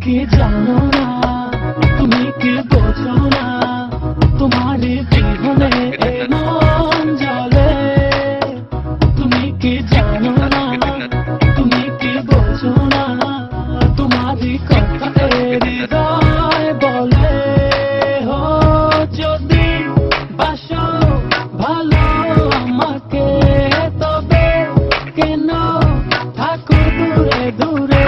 কি জানো না, তুমি কি বোঝো না, তোমার বিহনে এ মন জ্বলে। তুমি কি জানো না, তুমি কি বোঝো না, তোমার কথা হৃদয় বলে। হো যদি বাসো ভালো আমাকে, তবে কেন থাকো দূরে দূরে।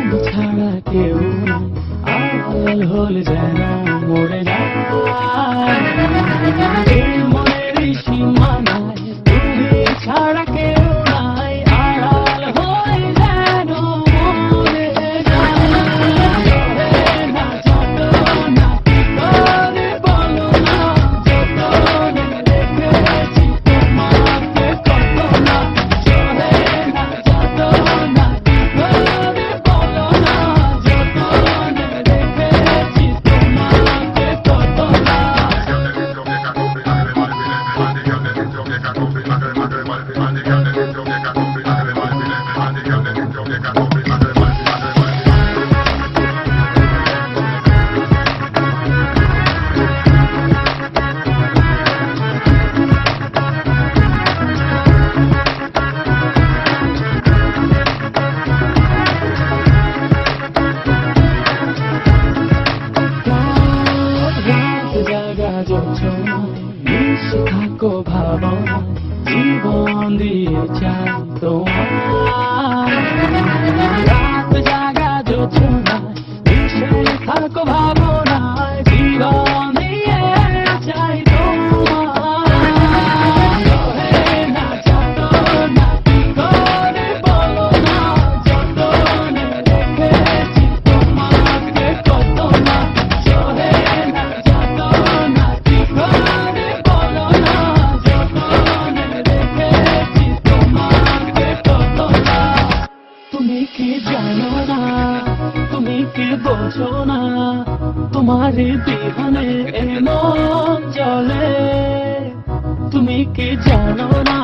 তুমি ছাড়া কেউ আড়াল হলে যেন মরে যায়। মনের সীমানায় তুমি ছাড়া কেউ নাই, আড়াল হয়ে যেন মরে যায়। না যত না কি করে বলো না, যতনে রেখেছি তোমাকে কত না। না যত না থাকো ভাবনা, জীবন দিয়ে চাই তোমার। রাত জাগা যোজনায় মিশে থাকো ভাবনায়, জীবন দিয়ে চাই তোমার। না যত না কি করে বলো না, যতনে রেখেছি তোমাকে কত না। না যত না কি করে বলো না, যতনে রেখেছি তোমাকে কত না। তুমি কি জানো না, তুমি কি বোঝো না, তোমার বিহনে এ মন জ্বলে। তুমি কি জানো না,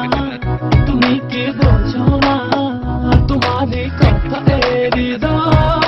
তুমি কি বোঝো না, তোমার কথা হৃদয়